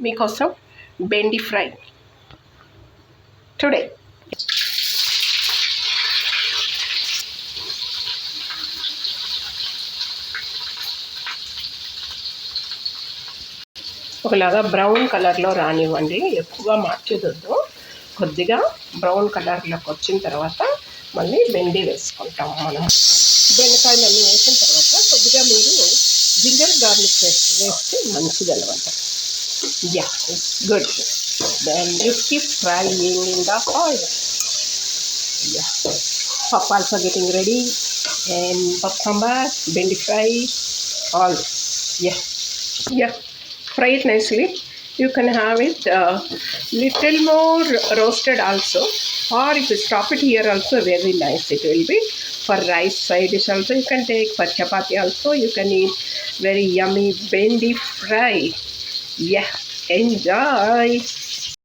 మీకోసం బెండి fry today. ఒకలాగా brown కలర్లో రానివ్వండి, ఎక్కువగా మార్చేదొద్దు. కొద్దిగా బ్రౌన్ కలర్లోకి వచ్చిన తర్వాత మళ్ళీ బెండి వేసుకుంటాం మనం. బెండకాయలు అన్నీ వేసిన తర్వాత కొద్దిగా మీరు జింజర్ గార్లిక్ పేస్ట్ వేస్తే మంచిదన్నమాట. Yeah, it's good. Then you keep frying in the oil. Yeah. Pop also getting ready. And pop sambar, bendi fry, all. Yeah. Yeah. Fry it nicely. You can have it little more roasted also. Or if you stop it here also, very nice it will be. For rice side dish also you can take. For chapati also you can eat. Very yummy bendi fry. Yeah, enjoy.